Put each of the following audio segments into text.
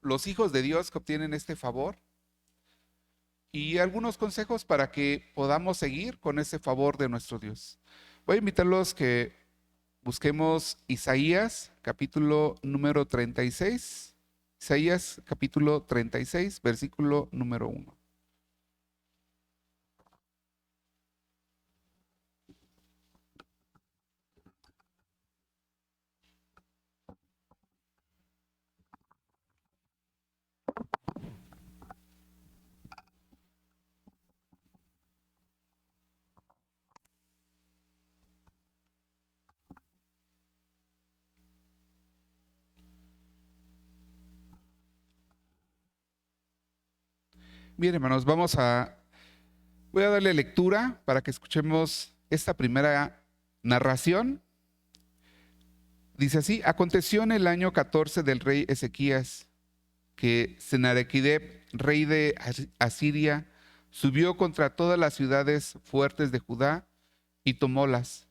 los hijos de Dios que obtienen este favor y algunos consejos para que podamos seguir con ese favor de nuestro Dios. Voy a invitarlos que busquemos Isaías, capítulo número 36. Isaías, capítulo 36, versículo número 1. Bien, hermanos, voy a darle lectura para que escuchemos esta primera narración. Dice así: aconteció en el año 14 del rey Ezequías que Sennacherib, rey de Asiria, subió contra todas las ciudades fuertes de Judá y tomólas.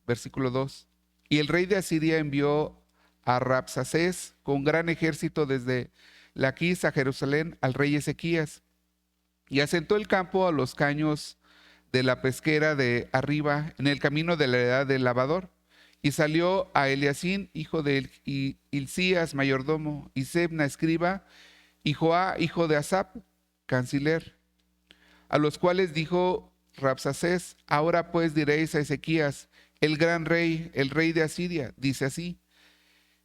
Versículo 2. Y el rey de Asiria envió a Rabsacés con gran ejército desde Laquis a Jerusalén al rey Ezequías, y asentó el campo a los caños de la pesquera de arriba, en el camino de la edad del lavador. Y salió a Eliacín, hijo de Hilcías, mayordomo, y Sebna, escriba, y Joá, hijo de Asap, canciller, a los cuales dijo Rabsacés: ahora pues diréis a Ezequías, el gran rey, el rey de Asiria, dice así: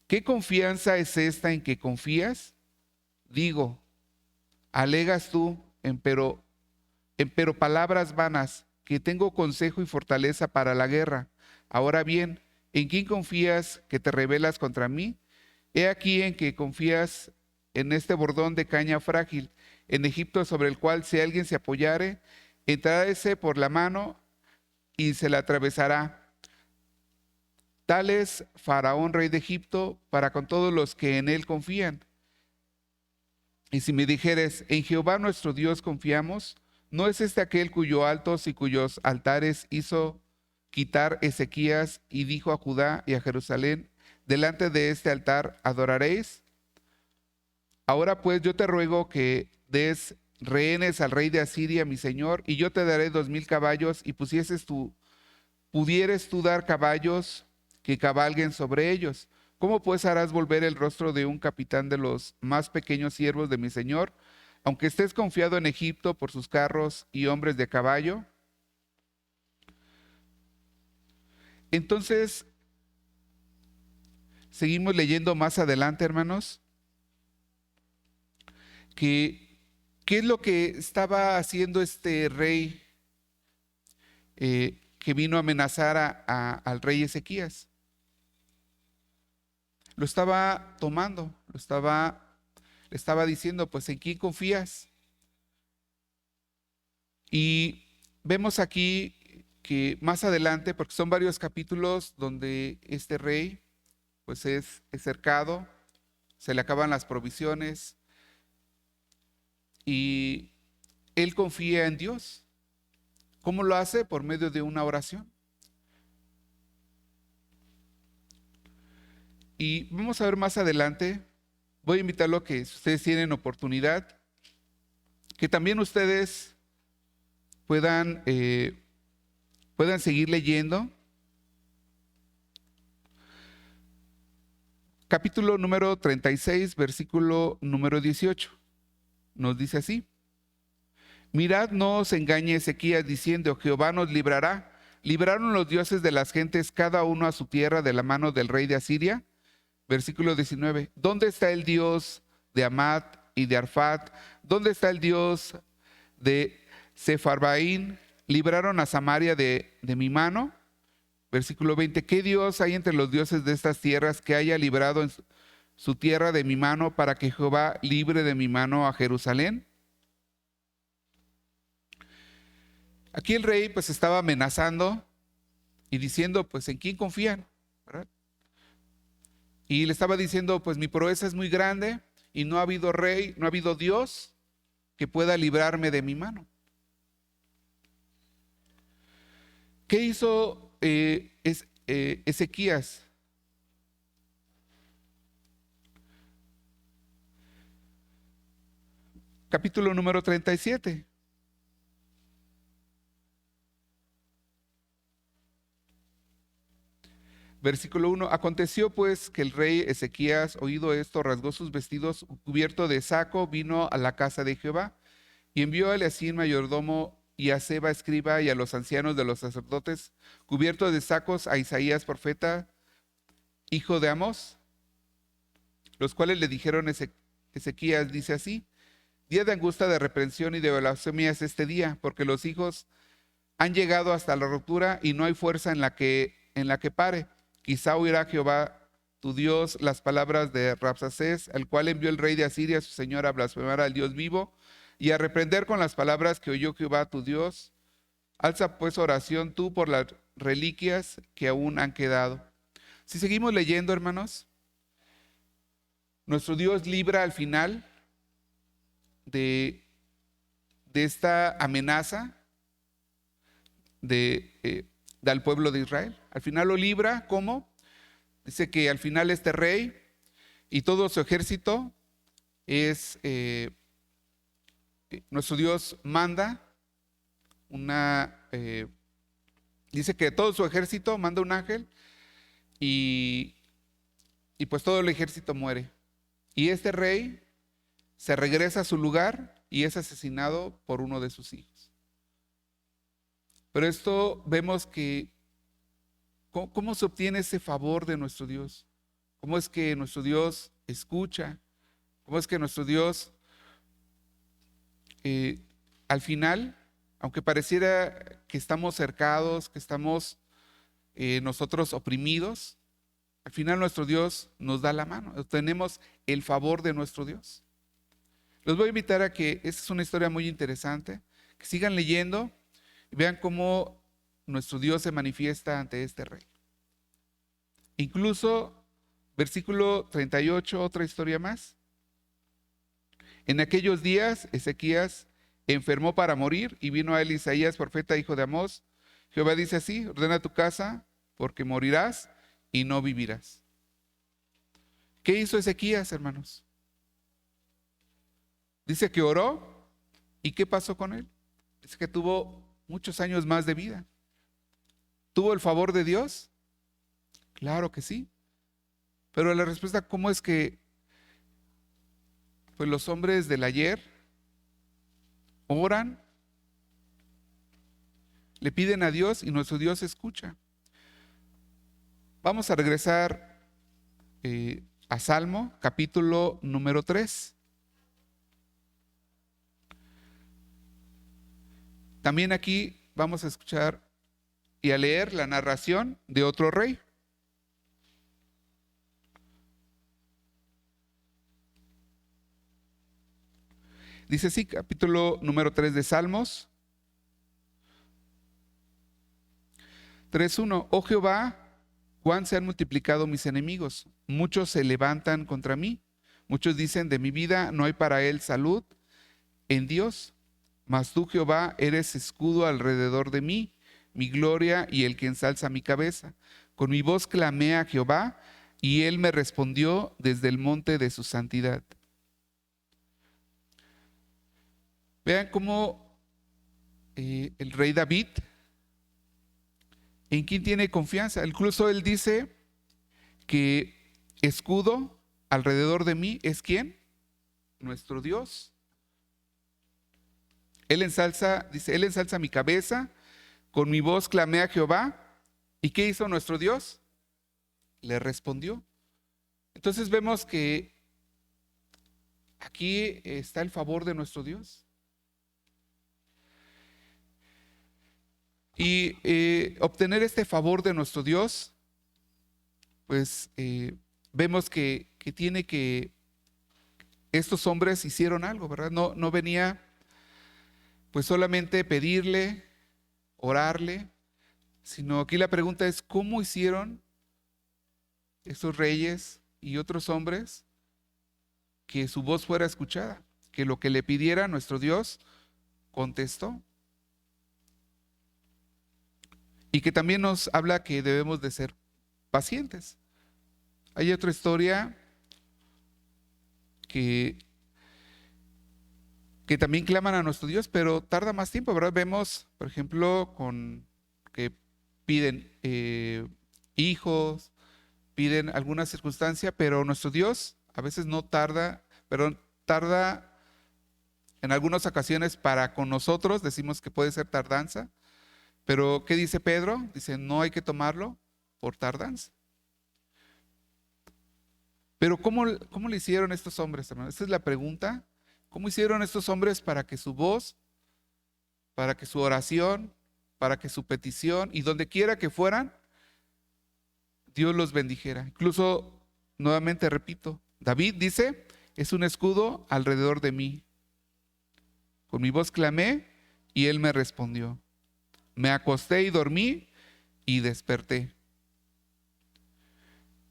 ¿qué confianza es esta en que confías? Digo, alegas tú, empero palabras vanas, que tengo consejo y fortaleza para la guerra. Ahora bien, ¿en quién confías que te rebelas contra mí? He aquí en que confías en este bordón de caña frágil, en Egipto, sobre el cual si alguien se apoyare, entrará ese por la mano y se la atravesará. Tal es Faraón, rey de Egipto, para con todos los que en él confían. Y si me dijeres, en Jehová nuestro Dios confiamos, ¿no es este aquel cuyos altos y cuyos altares hizo quitar Ezequías y dijo a Judá y a Jerusalén: delante de este altar adoraréis? Ahora pues yo te ruego que des rehenes al rey de Asiria, mi señor, y yo te daré 2000 caballos, y pudieres tú dar caballos que cabalguen sobre ellos. ¿Cómo pues harás volver el rostro de un capitán de los más pequeños siervos de mi señor, aunque estés confiado en Egipto por sus carros y hombres de caballo? Entonces, seguimos leyendo más adelante, hermanos, que qué es lo que estaba haciendo este rey que vino a amenazar al rey Ezequías. Lo estaba tomando, le estaba diciendo, pues, ¿en quién confías? Y vemos aquí que más adelante, porque son varios capítulos donde este rey pues es cercado, se le acaban las provisiones y él confía en Dios. ¿Cómo lo hace? Por medio de una oración. Y vamos a ver más adelante, voy a invitarlo a que si ustedes tienen oportunidad, que también ustedes puedan seguir leyendo. Capítulo número 36, versículo número 18. Nos dice así: mirad, no os engañe Ezequías diciendo, Jehová nos librará. ¿Libraron los dioses de las gentes cada uno a su tierra de la mano del rey de Asiria? Versículo 19. ¿Dónde está el Dios de Amat y de Arfat? ¿Dónde está el Dios de Sefarbaín? ¿Libraron a Samaria de mi mano? Versículo 20. ¿Qué Dios hay entre los dioses de estas tierras que haya librado en su tierra de mi mano, para que Jehová libre de mi mano a Jerusalén? Aquí el rey pues estaba amenazando y diciendo, pues, ¿en quién confían? ¿Verdad? Y le estaba diciendo, pues mi proeza es muy grande y no ha habido rey, no ha habido Dios que pueda librarme de mi mano. ¿Qué hizo Ezequías? capítulo número 37. Versículo 1. Aconteció pues que el rey Ezequías, oído esto, rasgó sus vestidos, cubierto de saco, vino a la casa de Jehová y envió a Eliacim mayordomo y a Seba escriba y a los ancianos de los sacerdotes, cubiertos de sacos, a Isaías profeta, hijo de Amós, los cuales le dijeron: Ezequías dice así: día de angustia, de reprensión y de blasfemia es este día, porque los hijos han llegado hasta la ruptura y no hay fuerza en la que pare. Quizá oirá Jehová tu Dios las palabras de Rabsacés, al cual envió el rey de Asiria, su señor, a blasfemar al Dios vivo y a reprender con las palabras que oyó Jehová tu Dios. Alza pues oración tú por las reliquias que aún han quedado. Si seguimos leyendo, hermanos, nuestro Dios libra al final de esta amenaza al pueblo de Israel. Al final lo libra. ¿Cómo? Dice que al final este rey y todo su ejército nuestro Dios manda dice que todo su ejército manda un ángel y pues todo el ejército muere. Y este rey se regresa a su lugar y es asesinado por uno de sus hijos. Pero esto vemos que ¿cómo se obtiene ese favor de nuestro Dios? ¿Cómo es que nuestro Dios escucha? ¿Cómo es que nuestro Dios al final, aunque pareciera que estamos cercados, que estamos nosotros oprimidos, al final nuestro Dios nos da la mano, obtenemos el favor de nuestro Dios? Los voy a invitar a que, esta es una historia muy interesante, que sigan leyendo y vean cómo nuestro Dios se manifiesta ante este rey. Incluso, versículo 38, otra historia más. En aquellos días, Ezequías enfermó para morir y vino a él Isaías, profeta, hijo de Amós. Jehová dice así: ordena tu casa, porque morirás y no vivirás. ¿Qué hizo Ezequías, hermanos? Dice que oró. ¿Y qué pasó con él? Dice que tuvo muchos años más de vida. ¿Tuvo el favor de Dios? Claro que sí. Pero la respuesta, ¿cómo es que pues los hombres del ayer oran, le piden a Dios y nuestro Dios escucha? Vamos a regresar a Salmo, capítulo número 3. También aquí vamos a escuchar y a leer la narración de otro rey. Dice así, capítulo número 3 de Salmos 3:1. Oh Jehová, cuán se han multiplicado mis enemigos, muchos se levantan contra mí, muchos dicen de mi vida, no hay para él salud en Dios. Mas tú, Jehová, eres escudo alrededor de mí, mi gloria y el que ensalza mi cabeza. Con mi voz clamé a Jehová, y él me respondió desde el monte de su santidad. Vean cómo el rey David, ¿en quién tiene confianza? Incluso él dice que escudo alrededor de mí es ¿quién? Nuestro Dios. Dice, él ensalza mi cabeza, con mi voz clamé a Jehová. ¿Y qué hizo nuestro Dios? Le respondió. Entonces vemos que aquí está el favor de nuestro Dios. Y obtener este favor de nuestro Dios, pues vemos que estos hombres hicieron algo, ¿verdad? No venía pues solamente pedirle, orarle, sino aquí la pregunta es: ¿cómo hicieron esos reyes y otros hombres que su voz fuera escuchada? Que lo que le pidiera nuestro Dios contestó. Y que también nos habla que debemos de ser pacientes. Hay otra historia que que también claman a nuestro Dios, pero tarda más tiempo, ¿verdad? Vemos, por ejemplo, con que piden hijos, piden alguna circunstancia, pero nuestro Dios a veces no tarda, pero tarda en algunas ocasiones para con nosotros, decimos que puede ser tardanza, pero ¿qué dice Pedro? Dice, no hay que tomarlo por tardanza. Pero ¿cómo le hicieron estos hombres, hermano? Esta es la pregunta. ¿Cómo hicieron estos hombres para que su voz, para que su oración, para que su petición y donde quiera que fueran, Dios los bendijera? Incluso, nuevamente repito, David dice, es un escudo alrededor de mí. Con mi voz clamé y él me respondió. Me acosté y dormí y desperté,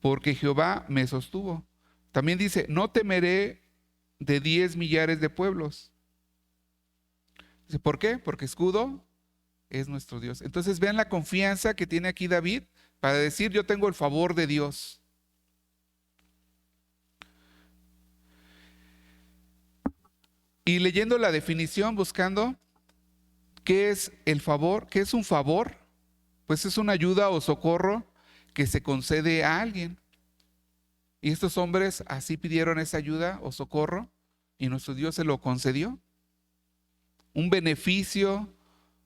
porque Jehová me sostuvo. También dice, no temeré de 10 millares de pueblos. Dice, ¿por qué? Porque escudo es nuestro Dios. Entonces vean la confianza que tiene aquí David para decir, yo tengo el favor de Dios. Y leyendo la definición, buscando qué es el favor, qué es un favor, pues es una ayuda o socorro que se concede a alguien. Y estos hombres así pidieron esa ayuda o socorro y nuestro Dios se lo concedió. Un beneficio,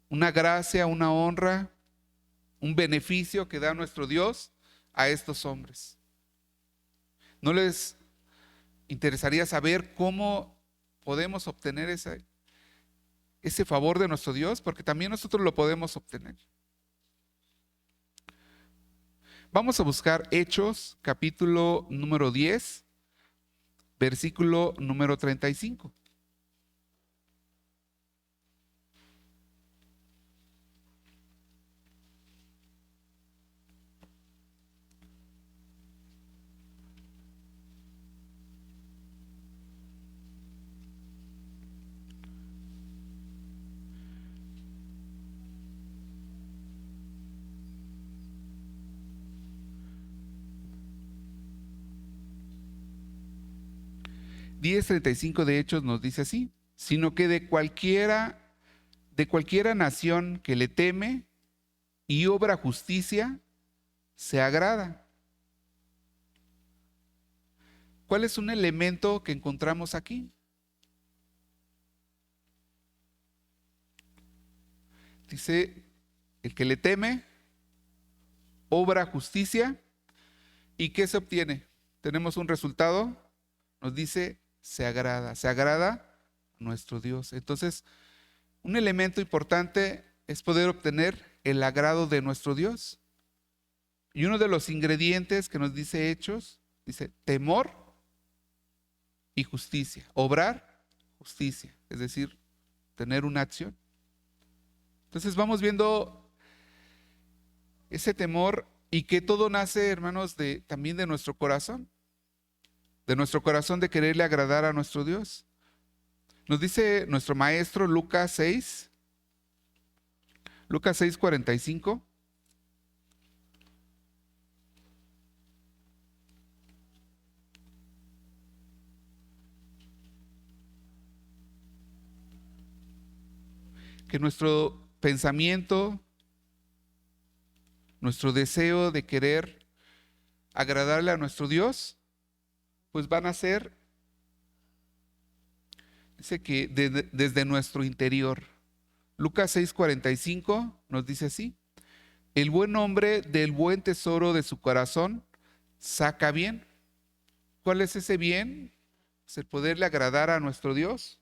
una gracia, una honra, un beneficio que da nuestro Dios a estos hombres. ¿No les interesaría saber cómo podemos obtener ese favor de nuestro Dios? Porque también nosotros lo podemos obtener. Vamos a buscar Hechos, capítulo número 10, versículo número 35. Diez 35 de Hechos nos dice así, sino que de cualquiera nación que le teme y obra justicia, se agrada. ¿Cuál es un elemento que encontramos aquí? Dice, el que le teme, obra justicia, ¿y qué se obtiene? Tenemos un resultado, nos dice, se agrada nuestro Dios. Entonces, un elemento importante es poder obtener el agrado de nuestro Dios. Y uno de los ingredientes que nos dice Hechos, dice temor y justicia. Obrar justicia, es decir, tener una acción. Entonces vamos viendo ese temor y que todo nace, hermanos, también de nuestro corazón. De nuestro corazón de quererle agradar a nuestro Dios. Nos dice nuestro maestro Lucas 6:45. Que nuestro pensamiento, nuestro deseo de querer agradarle a nuestro Dios, pues van a ser, dice que desde nuestro interior. Lucas 6:45 nos dice así, el buen hombre del buen tesoro de su corazón saca bien. ¿Cuál es ese bien? Es el poderle agradar a nuestro Dios.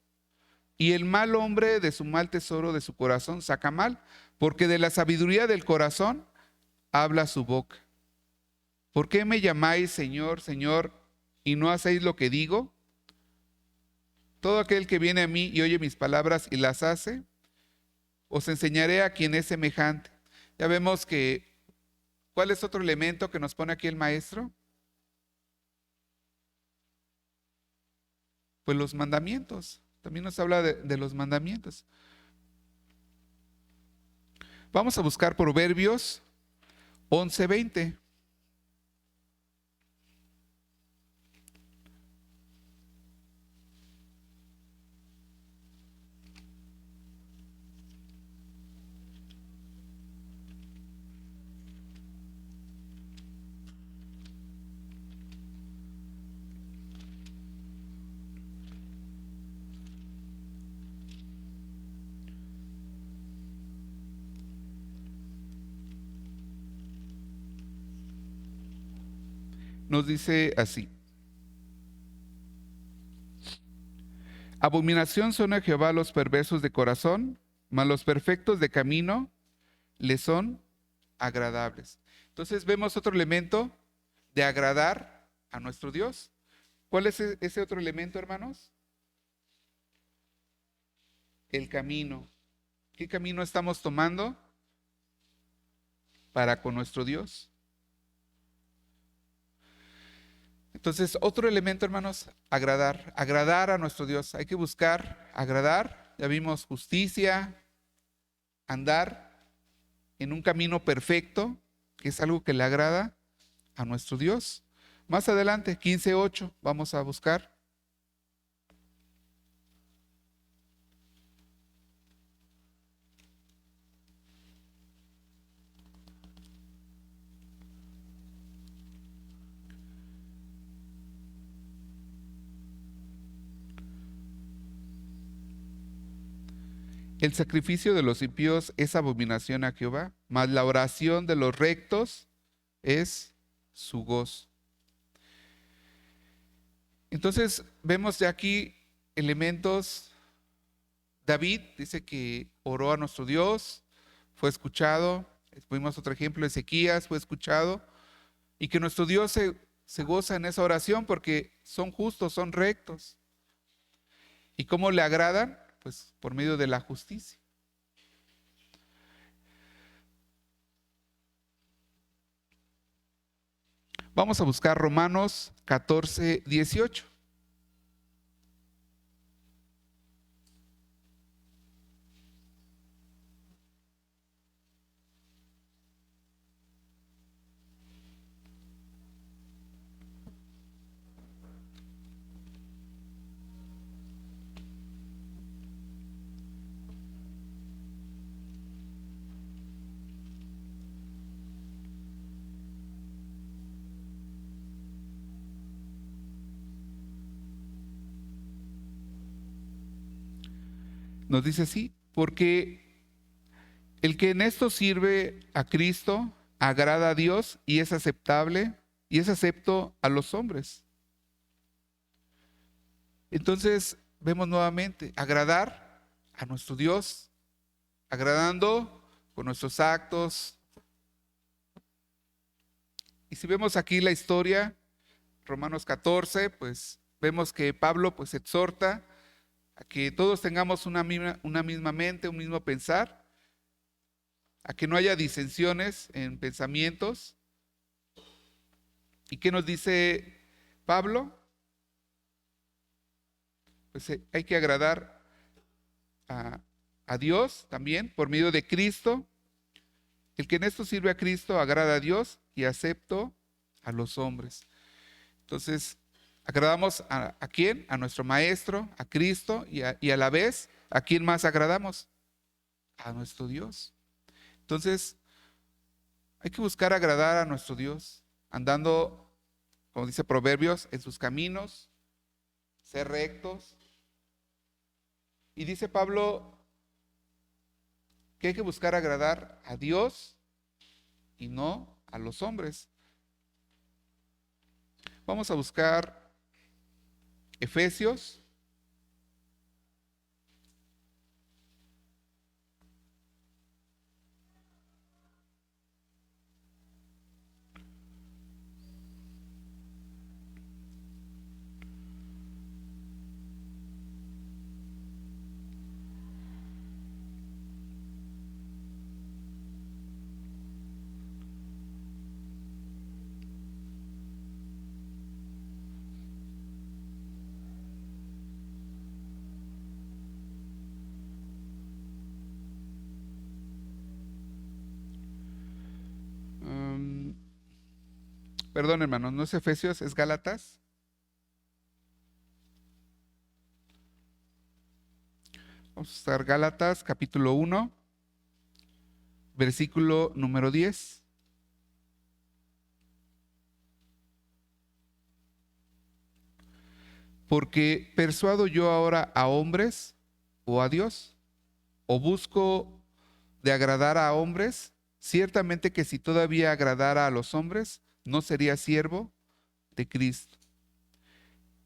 Y el mal hombre de su mal tesoro de su corazón saca mal, porque de la sabiduría del corazón habla su boca. ¿Por qué me llamáis Señor, Señor, y no hacéis lo que digo? Todo aquel que viene a mí y oye mis palabras y las hace, os enseñaré a quien es semejante. Ya vemos que, ¿cuál es otro elemento que nos pone aquí el maestro? Pues los mandamientos. También nos habla de los mandamientos. Vamos a buscar Proverbios 11:20. nos dice así: abominación son a Jehová los perversos de corazón, mas los perfectos de camino le son agradables. Entonces vemos otro elemento de agradar a nuestro Dios. ¿Cuál es ese otro elemento, hermanos? El camino. ¿Qué camino estamos tomando para con nuestro Dios? Entonces, otro elemento, hermanos, agradar a nuestro Dios. Hay que buscar agradar. Ya vimos justicia, andar en un camino perfecto, que es algo que le agrada a nuestro Dios. Más adelante, 15:8, vamos a buscar. El sacrificio de los impíos es abominación a Jehová, mas la oración de los rectos es su gozo. Entonces vemos ya aquí elementos. David dice que oró a nuestro Dios, fue escuchado. Vimos otro ejemplo, Ezequías fue escuchado, y que nuestro Dios se goza en esa oración porque son justos, son rectos. ¿Y cómo le agradan? Pues por medio de la justicia. Vamos a buscar Romanos 14:18. Nos dice así: porque el que en esto sirve a Cristo agrada a Dios y es aceptable y es acepto a los hombres. Entonces vemos nuevamente agradar a nuestro Dios, agradando con nuestros actos. Y si vemos aquí la historia, Romanos 14, pues vemos que Pablo pues exhorta a que todos tengamos una misma mente, un mismo pensar, a que no haya disensiones en pensamientos. ¿Y qué nos dice Pablo? Pues hay que agradar a Dios también por medio de Cristo. El que en esto sirve a Cristo agrada a Dios y acepto a los hombres. Entonces, agradamos a quién? A nuestro Maestro, a Cristo, y a la vez, ¿a quién más agradamos? A nuestro Dios. Entonces, hay que buscar agradar a nuestro Dios, andando, como dice Proverbios, en sus caminos, ser rectos. Y dice Pablo que hay que buscar agradar a Dios y no a los hombres. Vamos a buscar Efesios. Perdón, hermanos, no es Efesios, es Gálatas. Vamos a estar Gálatas, capítulo 1, versículo número 10. Porque persuado yo ahora a hombres o a Dios, o busco de agradar a hombres. Ciertamente que si todavía agradara a los hombres, no sería siervo de Cristo.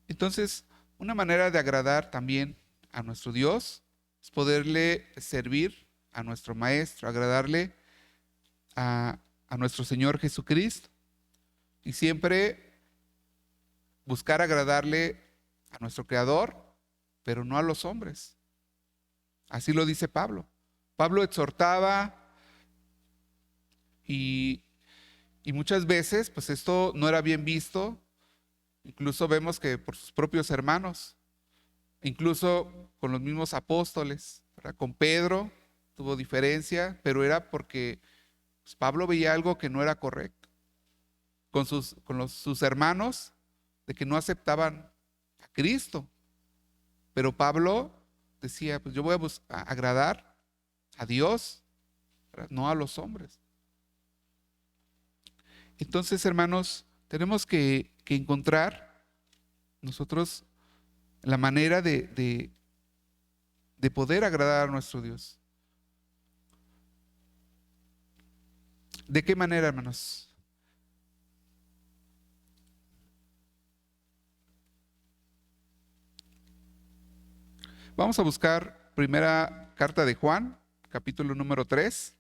Entonces, una manera de agradar también a nuestro Dios es poderle servir a nuestro Maestro, agradarle a nuestro Señor Jesucristo y siempre buscar agradarle a nuestro Creador, pero no a los hombres. Así lo dice Pablo. Pablo exhortaba y muchas veces pues esto no era bien visto. Incluso vemos que por sus propios hermanos, incluso con los mismos apóstoles, ¿verdad? Con Pedro tuvo diferencia, pero era porque pues, Pablo veía algo que no era correcto. Con sus hermanos, de que no aceptaban a Cristo. Pero Pablo decía, pues yo voy a agradar a Dios, ¿verdad? No a los hombres. Entonces, hermanos, tenemos que encontrar nosotros la manera de poder agradar a nuestro Dios. ¿De qué manera, hermanos? Vamos a buscar primera carta de Juan, capítulo número 3.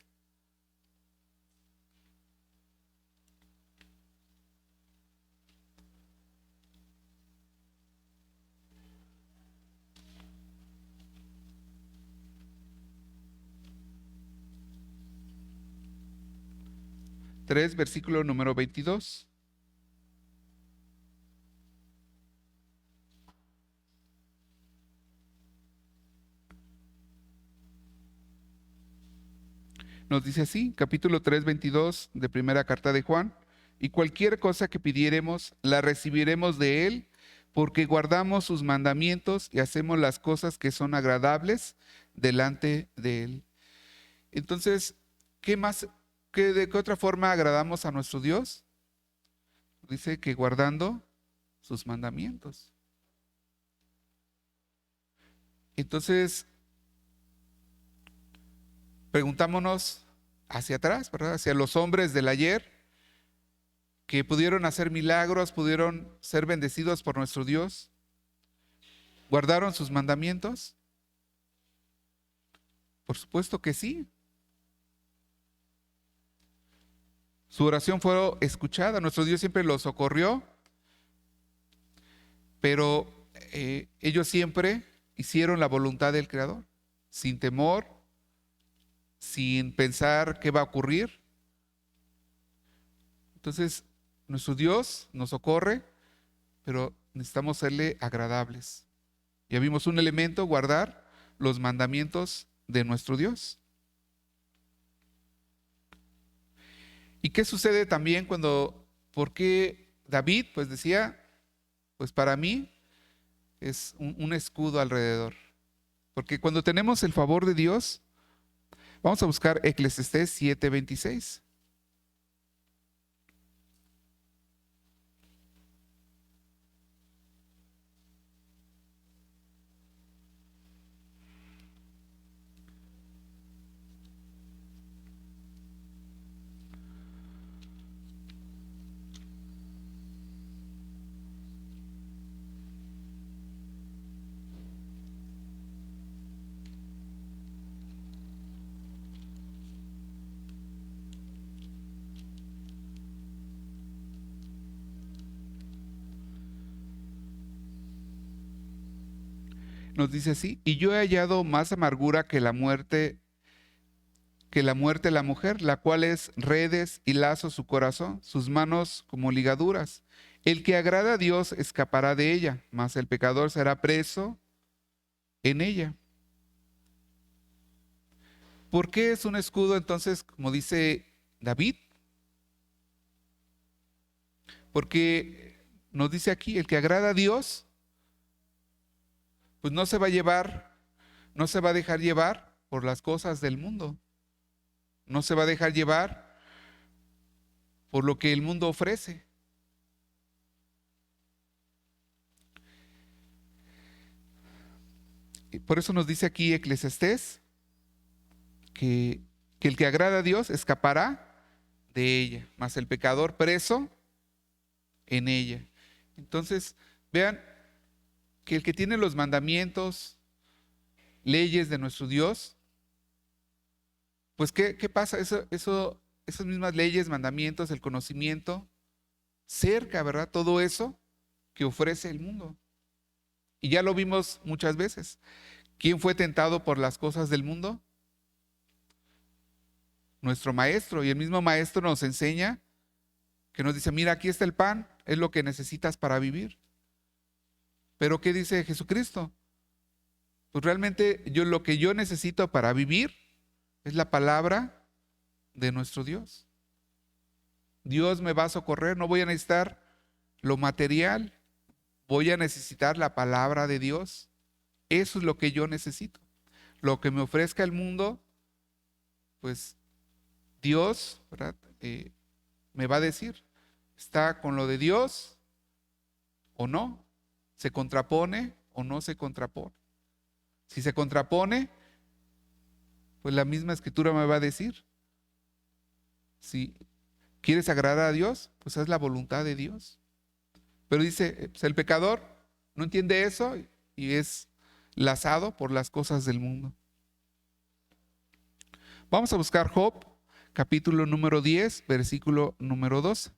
Versículo número 22. Nos dice así, capítulo 3, 22 de primera carta de Juan: y cualquier cosa que pidiéremos, la recibiremos de Él, porque guardamos sus mandamientos y hacemos las cosas que son agradables delante de Él. Entonces, ¿qué más, de qué otra forma agradamos a nuestro Dios? Dice que guardando sus mandamientos. Entonces, preguntámonos hacia atrás, ¿verdad? Hacia los hombres del ayer que pudieron hacer milagros, pudieron ser bendecidos por nuestro Dios. ¿Guardaron sus mandamientos? Por supuesto que sí. Su oración fue escuchada, nuestro Dios siempre los socorrió, pero ellos siempre hicieron la voluntad del Creador, sin temor, sin pensar qué va a ocurrir. Entonces, nuestro Dios nos socorre, pero necesitamos serle agradables. Ya vimos un elemento, guardar los mandamientos de nuestro Dios. ¿Y qué sucede también por qué David pues decía, pues para mí es un escudo alrededor? Porque cuando tenemos el favor de Dios, vamos a buscar Eclesiastés 7:26. Nos dice así: y yo he hallado más amargura que la muerte de la mujer, la cual es redes y lazos su corazón, sus manos como ligaduras. El que agrada a Dios escapará de ella, mas el pecador será preso en ella. ¿Por qué es un escudo entonces, como dice David? Porque nos dice aquí, el que agrada a Dios, pues no se va a llevar, no se va a dejar llevar por las cosas del mundo. No se va a dejar llevar por lo que el mundo ofrece. Y por eso nos dice aquí Eclesiastés que el que agrada a Dios escapará de ella, mas el pecador preso en ella. Entonces, vean que el que tiene los mandamientos, leyes de nuestro Dios, pues ¿qué pasa? Esas mismas leyes, mandamientos, el conocimiento, cerca, ¿verdad? Todo eso que ofrece el mundo. Y ya lo vimos muchas veces. ¿Quién fue tentado por las cosas del mundo? Nuestro maestro. Y el mismo maestro nos enseña, que nos dice, mira, aquí está el pan, es lo que necesitas para vivir. Pero ¿qué dice Jesucristo? Pues realmente lo que yo necesito para vivir es la palabra de nuestro Dios. Dios me va a socorrer, no voy a necesitar lo material, voy a necesitar la palabra de Dios. Eso es lo que yo necesito. Lo que me ofrezca el mundo, pues Dios, ¿verdad? Me va a decir, ¿está con lo de Dios o no? ¿Se contrapone o no se contrapone? Si se contrapone, pues la misma escritura me va a decir. Si quieres agradar a Dios, pues haz la voluntad de Dios. Pero dice, pues el pecador no entiende eso y es lazado por las cosas del mundo. Vamos a buscar Job, capítulo número 10, versículo número 12.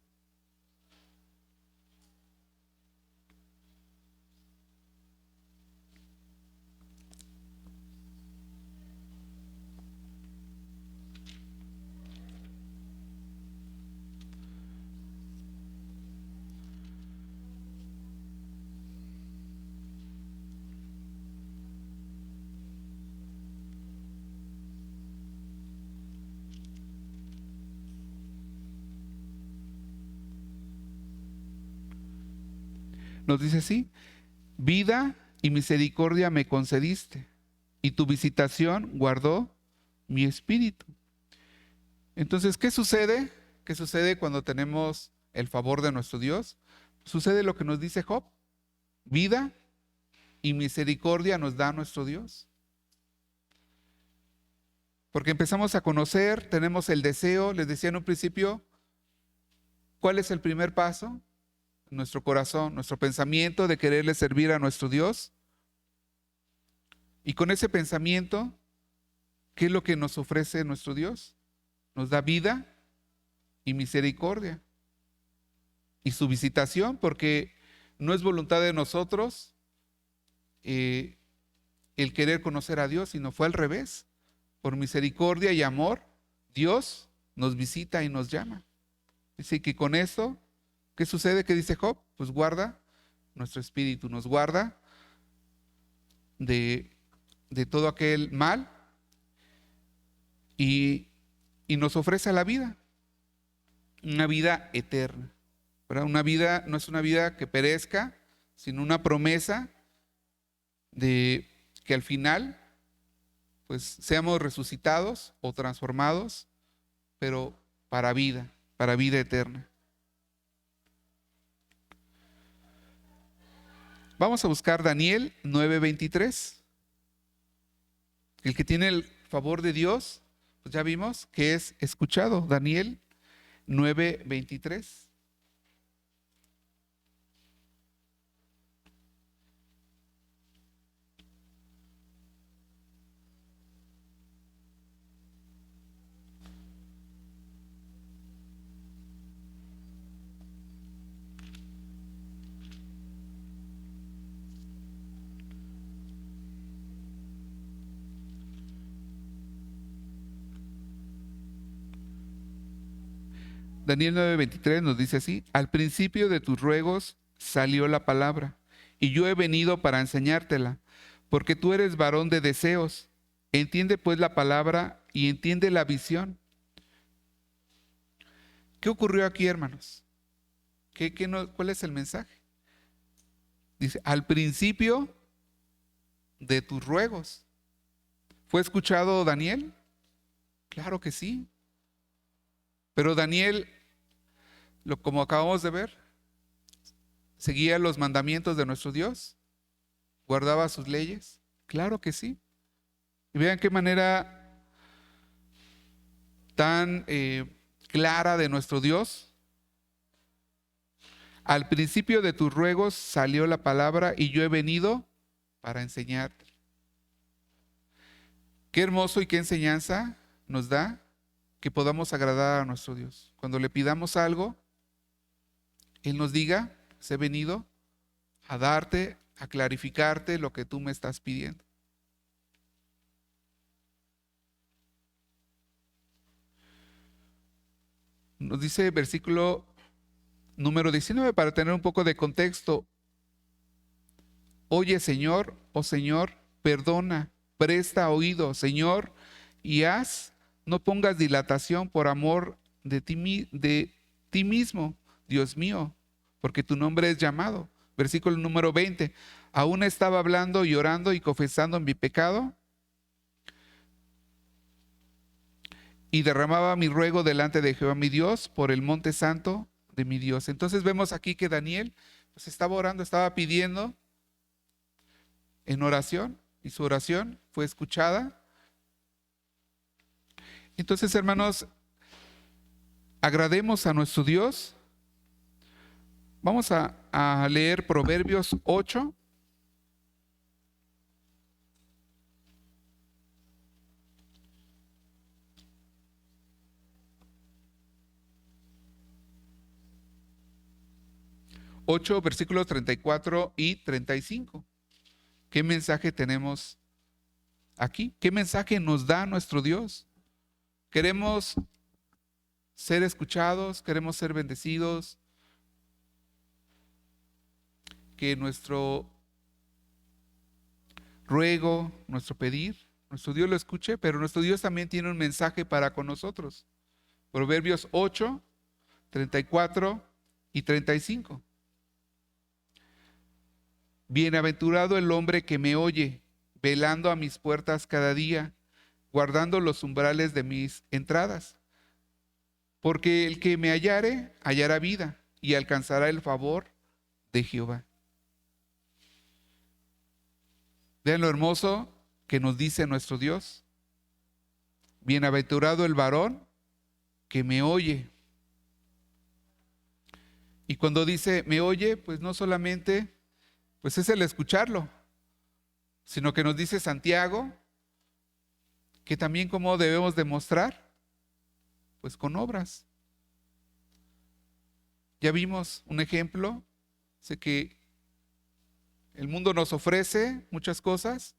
Nos dice así, vida y misericordia me concediste, y tu visitación guardó mi espíritu. Entonces, ¿qué sucede? ¿Qué sucede cuando tenemos el favor de nuestro Dios? Sucede lo que nos dice Job, vida y misericordia nos da nuestro Dios. Porque empezamos a conocer, tenemos el deseo, les decía en un principio, ¿cuál es el primer paso? Nuestro corazón, nuestro pensamiento de quererle servir a nuestro Dios. Y con ese pensamiento, ¿qué es lo que nos ofrece nuestro Dios? Nos da vida y misericordia. Y su visitación, porque no es voluntad de nosotros el querer conocer a Dios, sino fue al revés. Por misericordia y amor, Dios nos visita y nos llama. Dice que con eso, ¿qué sucede? ¿Qué dice Job? Pues guarda nuestro espíritu, nos guarda de todo aquel mal y nos ofrece la vida, una vida eterna, ¿verdad? Una vida, no es una vida que perezca, sino una promesa de que al final pues seamos resucitados o transformados, pero para vida eterna. Vamos a buscar Daniel 9:23. El que tiene el favor de Dios, pues ya vimos que es escuchado. Daniel 9:23. Daniel 9:23 nos dice así, al principio de tus ruegos salió la palabra, y yo he venido para enseñártela, porque tú eres varón de deseos. Entiende pues la palabra y entiende la visión. ¿Qué ocurrió aquí, hermanos? ¿Cuál es el mensaje? Dice, al principio de tus ruegos. ¿Fue escuchado Daniel? Claro que sí. Pero Daniel, como acabamos de ver, seguía los mandamientos de nuestro Dios, guardaba sus leyes. Claro que sí. Y vean qué manera tan clara de nuestro Dios Al principio de tus ruegos salió la palabra y yo he venido para enseñarte. Qué hermoso y qué enseñanza nos da que podamos agradar a nuestro Dios. Cuando le pidamos algo, Él nos diga, he venido a darte, a clarificarte lo que tú me estás pidiendo. Nos dice versículo número 19 para tener un poco de contexto. Oye, Señor, oh Señor, perdona, presta oído, Señor, y no pongas dilatación por amor de ti mismo, Dios mío, porque tu nombre es llamado. Versículo número 20. Aún estaba hablando y orando y confesando mi pecado, y derramaba mi ruego delante de Jehová mi Dios por el monte santo de mi Dios. Entonces vemos aquí que Daniel pues estaba orando, estaba pidiendo en oración, y su oración fue escuchada. Entonces, hermanos, agrademos a nuestro Dios. Vamos a leer Proverbios 8. Versículos 34 y 35. ¿Qué mensaje tenemos aquí? ¿Qué mensaje nos da nuestro Dios? Queremos ser escuchados, queremos ser bendecidos, que nuestro ruego, nuestro pedir, nuestro Dios lo escuche, pero nuestro Dios también tiene un mensaje para con nosotros. Proverbios 8, 34 y 35. Bienaventurado el hombre que me oye, velando a mis puertas cada día, guardando los umbrales de mis entradas. Porque el que me hallare, hallará vida y alcanzará el favor de Jehová. Vean lo hermoso que nos dice nuestro Dios. Bienaventurado el varón que me oye. Y cuando dice me oye, pues no solamente pues es el escucharlo, sino que nos dice Santiago que también cómo debemos demostrar, pues con obras. Ya vimos un ejemplo, sé que el mundo nos ofrece muchas cosas,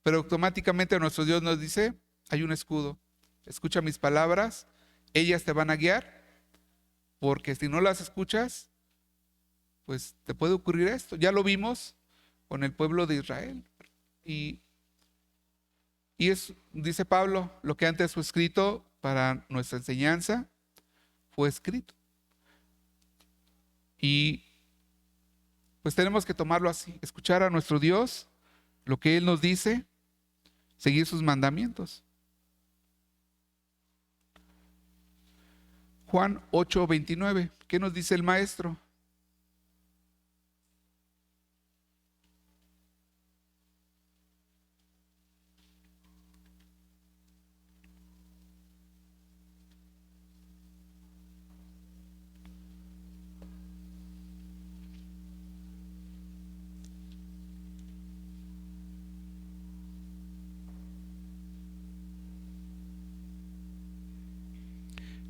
pero automáticamente nuestro Dios nos dice, hay un escudo, escucha mis palabras, ellas te van a guiar, porque si no las escuchas, pues te puede ocurrir esto. Ya lo vimos con el pueblo de Israel. Y dice Pablo, lo que antes fue escrito para nuestra enseñanza, fue escrito. Y pues tenemos que tomarlo así, escuchar a nuestro Dios, lo que Él nos dice, seguir sus mandamientos. Juan 8:29, ¿qué nos dice el maestro?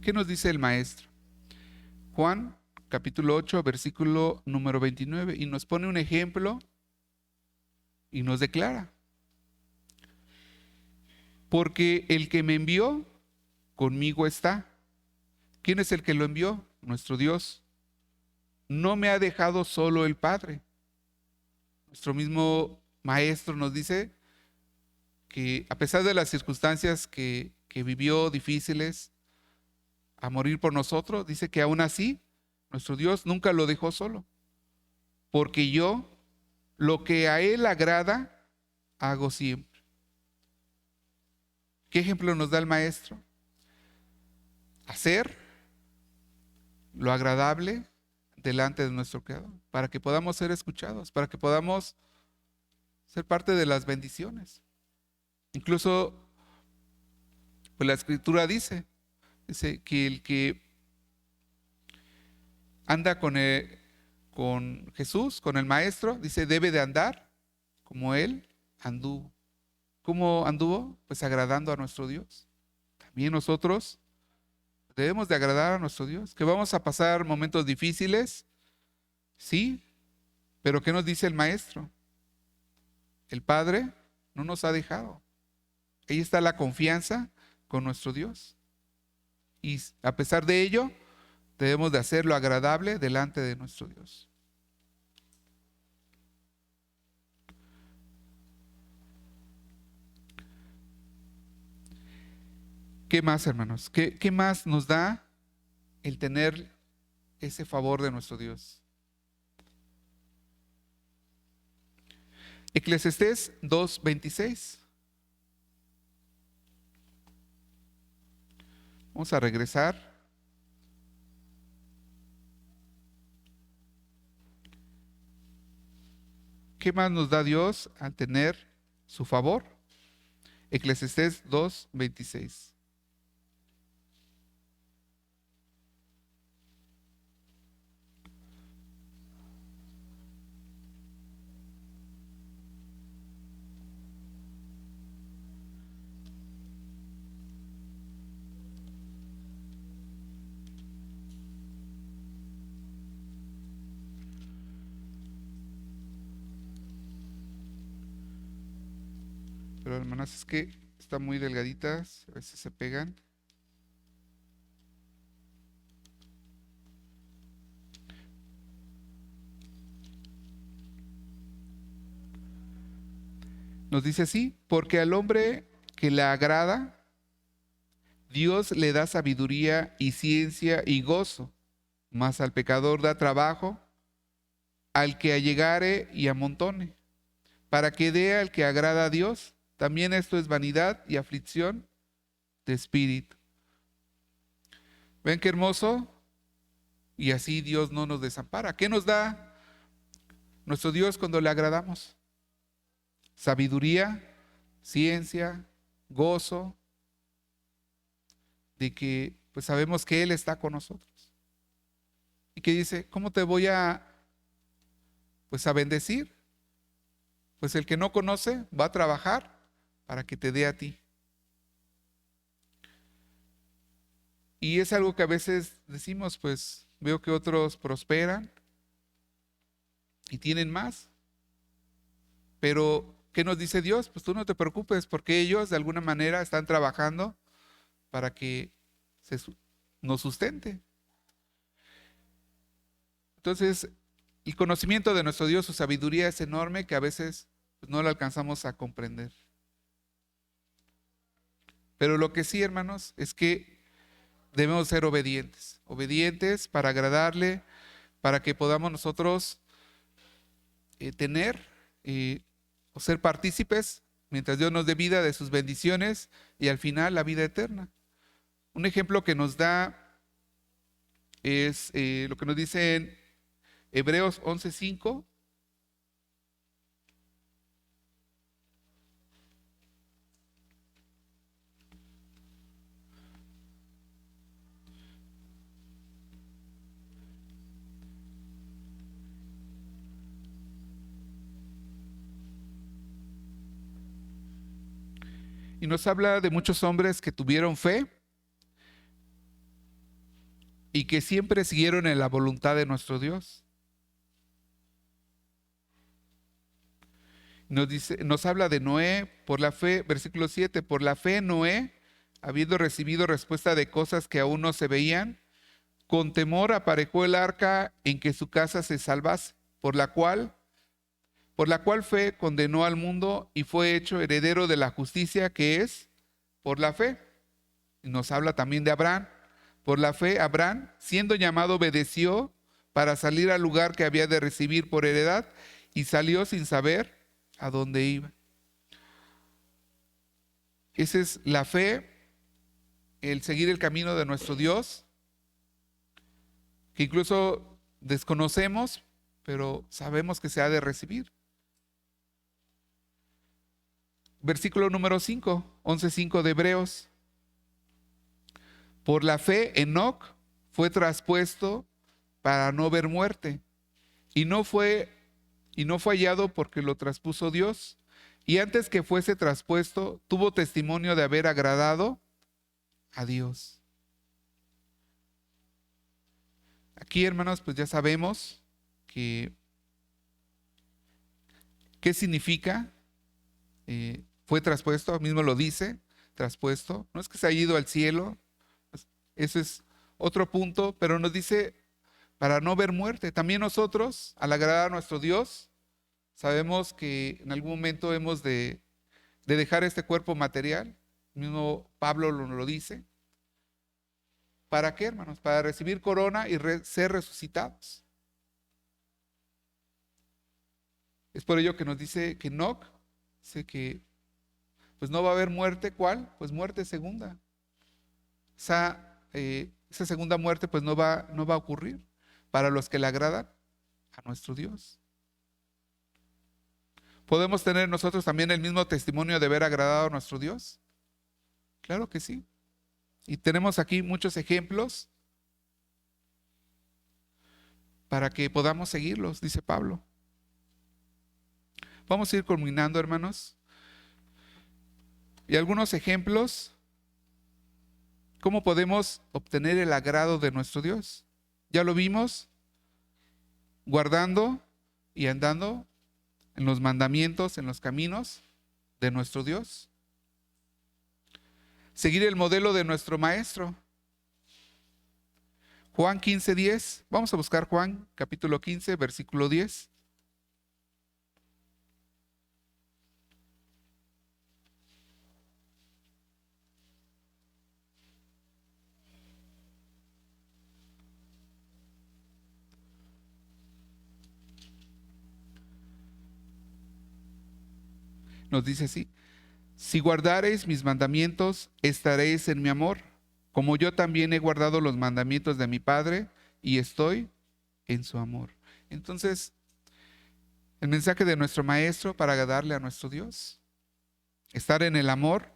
¿Qué nos dice el maestro? Juan capítulo 8, versículo número 29, y nos pone un ejemplo y nos declara: porque el que me envió conmigo está. ¿Quién es el que lo envió? Nuestro Dios. No me ha dejado solo el Padre. Nuestro mismo maestro nos dice que a pesar de las circunstancias que vivió difíciles, a morir por nosotros, dice que aún así nuestro Dios nunca lo dejó solo, porque yo lo que a Él agrada hago siempre. ¿Qué ejemplo nos da el maestro? Hacer lo agradable delante de nuestro Creador, para que podamos ser escuchados, para que podamos ser parte de las bendiciones. Incluso pues la Escritura dice que el que anda con Jesús, con el Maestro, dice, debe de andar como Él anduvo. ¿Cómo anduvo? Pues agradando a nuestro Dios. También nosotros debemos de agradar a nuestro Dios. Que vamos a pasar momentos difíciles, sí, pero ¿qué nos dice el Maestro? El Padre no nos ha dejado. Ahí está la confianza con nuestro Dios. Y a pesar de ello, debemos de hacer lo agradable delante de nuestro Dios. ¿Qué más, hermanos? ¿Qué más nos da el tener ese favor de nuestro Dios? Eclesiastés 2:26. Vamos a regresar. ¿Qué más nos da Dios al tener su favor? Eclesiastés 2:26. Pero hermanas, es que están muy delgaditas, a veces se pegan. Nos dice así, porque al hombre que le agrada, Dios le da sabiduría y ciencia y gozo, mas al pecador da trabajo, al que allegare y amontone, para que dé al que agrada a Dios. También esto es vanidad y aflicción de espíritu. ¿Ven qué hermoso? Y así Dios no nos desampara. ¿Qué nos da nuestro Dios cuando le agradamos? Sabiduría, ciencia, gozo, de que pues sabemos que Él está con nosotros. Y que dice, ¿cómo te voy a bendecir? Pues el que no conoce va a trabajar para que te dé a ti. Y es algo que a veces decimos, pues veo que otros prosperan y tienen más. Pero, ¿qué nos dice Dios? Pues tú no te preocupes porque ellos de alguna manera están trabajando para que nos sustente. Entonces, el conocimiento de nuestro Dios, su sabiduría es enorme que a veces pues, no lo alcanzamos a comprender. Pero lo que sí, hermanos, es que debemos ser obedientes, obedientes para agradarle, para que podamos nosotros tener o ser partícipes mientras Dios nos dé vida de sus bendiciones y al final la vida eterna. Un ejemplo que nos da es lo que nos dice en Hebreos 11:5. Y nos habla de muchos hombres que tuvieron fe y que siempre siguieron en la voluntad de nuestro Dios. Nos habla de Noé por la fe, versículo 7, por la fe Noé, habiendo recibido respuesta de cosas que aún no se veían, con temor aparejó el arca en que su casa se salvase, por la cual fe condenó al mundo y fue hecho heredero de la justicia que es por la fe. Y nos habla también de Abraham. Por la fe, Abraham, siendo llamado, obedeció para salir al lugar que había de recibir por heredad y salió sin saber a dónde iba. Esa es la fe, el seguir el camino de nuestro Dios, que incluso desconocemos, pero sabemos que se ha de recibir. Versículo número 5, 11:5 de Hebreos. Por la fe, Enoc fue traspuesto para no ver muerte. Y no fue hallado porque lo traspuso Dios. Y antes que fuese traspuesto, tuvo testimonio de haber agradado a Dios. Aquí, hermanos, pues ya sabemos que qué significa. Fue traspuesto, mismo lo dice, traspuesto. No es que se haya ido al cielo, pues, eso es otro punto, pero nos dice para no ver muerte. También nosotros, al agradar a nuestro Dios, sabemos que en algún momento hemos de dejar este cuerpo material. Mismo Pablo lo dice. ¿Para qué, hermanos? Para recibir corona y ser resucitados. Es por ello que nos dice que Enoc, dice que pues no va a haber muerte. ¿Cuál? Pues muerte segunda. Esa segunda muerte pues no va a ocurrir para los que le agradan a nuestro Dios. ¿Podemos tener nosotros también el mismo testimonio de haber agradado a nuestro Dios? Claro que sí. Y tenemos aquí muchos ejemplos para que podamos seguirlos, dice Pablo. Vamos a ir culminando, hermanos. Y algunos ejemplos, ¿cómo podemos obtener el agrado de nuestro Dios? Ya lo vimos, guardando y andando en los mandamientos, en los caminos de nuestro Dios. Seguir el modelo de nuestro Maestro. Juan 15:10. Vamos a buscar Juan capítulo 15, versículo 10. Nos dice así: si guardareis mis mandamientos, estaréis en mi amor, como yo también he guardado los mandamientos de mi Padre y estoy en su amor. Entonces, el mensaje de nuestro Maestro para agradarle a nuestro Dios, estar en el amor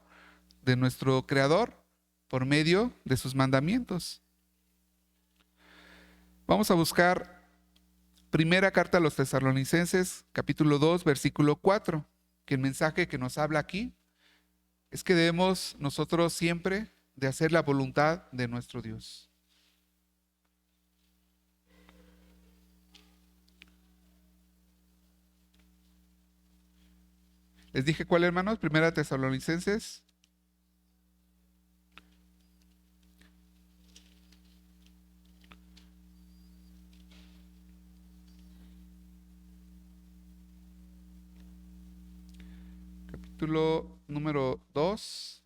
de nuestro Creador por medio de sus mandamientos. Vamos a buscar primera carta a los Tesalonicenses, capítulo 2, versículo 4, que el mensaje que nos habla aquí es que debemos nosotros siempre de hacer la voluntad de nuestro Dios. Les dije cuál, hermanos, primera Tesalonicenses. Capítulo número 2,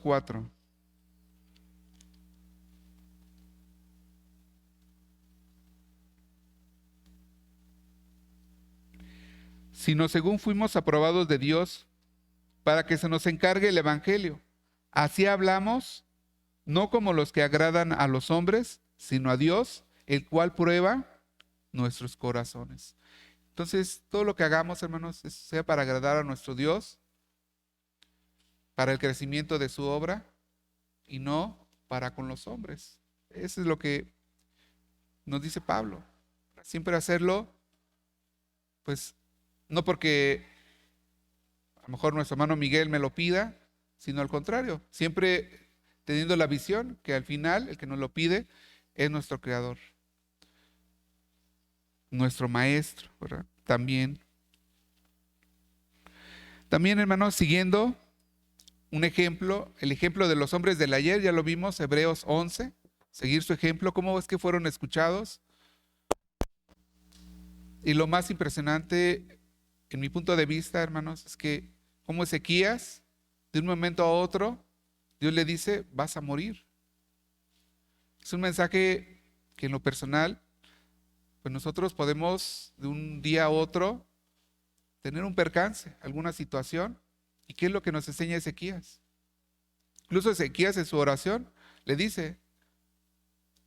4. Sino según fuimos aprobados de Dios para que se nos encargue el Evangelio. Así hablamos, no como los que agradan a los hombres, sino a Dios, el cual prueba nuestros corazones. Entonces, todo lo que hagamos, hermanos, sea para agradar a nuestro Dios, para el crecimiento de su obra y no para con los hombres. Eso es lo que nos dice Pablo. Siempre hacerlo, pues, no porque a lo mejor nuestro hermano Miguel me lo pida, sino al contrario, siempre teniendo la visión que al final el que nos lo pide es nuestro Creador, nuestro Maestro, ¿verdad? También, hermanos, siguiendo un ejemplo, el ejemplo de los hombres del ayer, ya lo vimos, Hebreos 11, seguir su ejemplo, cómo es que fueron escuchados. Y lo más impresionante, en mi punto de vista, hermanos, es que como Ezequías, de un momento a otro, Dios le dice, vas a morir. Es un mensaje que en lo personal, pues nosotros podemos de un día a otro tener un percance, alguna situación. ¿Y qué es lo que nos enseña Ezequías? Incluso Ezequías en su oración le dice,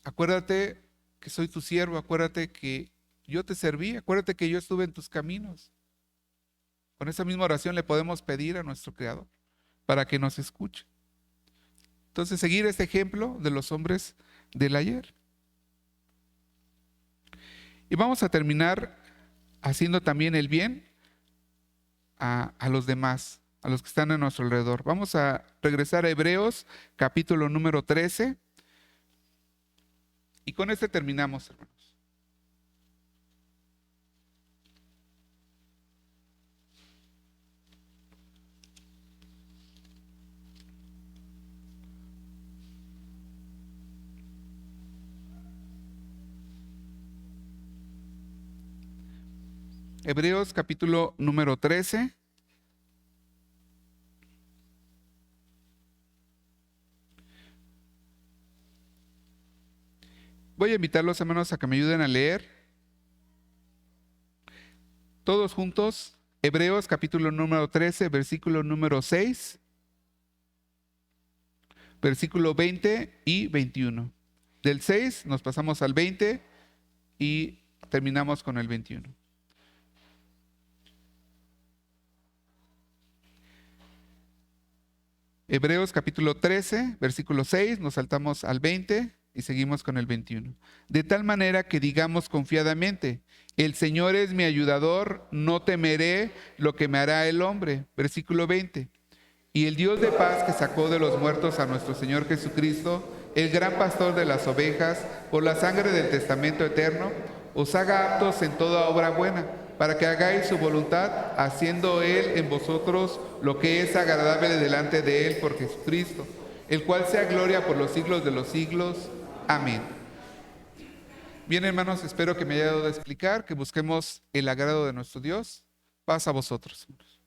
acuérdate que soy tu siervo, acuérdate que yo te serví, acuérdate que yo estuve en tus caminos. Con esa misma oración le podemos pedir a nuestro Creador para que nos escuche. Entonces, seguir este ejemplo de los hombres del ayer. Y vamos a terminar haciendo también el bien a los demás, a los que están a nuestro alrededor. Vamos a regresar a Hebreos, capítulo número 13. Y con este terminamos, hermanos. Hebreos capítulo número 13. Voy a invitarlos, hermanos, a que me ayuden a leer todos juntos. Hebreos capítulo número 13, versículo número 6, versículo 20 y 21. Del 6 nos pasamos al 20 y terminamos con el 21. Hebreos capítulo 13, versículo 6, nos saltamos al 20 y seguimos con el 21. De tal manera que digamos confiadamente, el Señor es mi ayudador, no temeré lo que me hará el hombre. Versículo 20. Y el Dios de paz que sacó de los muertos a nuestro Señor Jesucristo, el gran pastor de las ovejas, por la sangre del testamento eterno, os haga aptos en toda obra buena, para que hagáis su voluntad, haciendo Él en vosotros lo que es agradable delante de Él por Jesucristo, el cual sea gloria por los siglos de los siglos. Amén. Bien, hermanos, espero que me haya dado a explicar, que busquemos el agrado de nuestro Dios. Paz a vosotros, hermanos.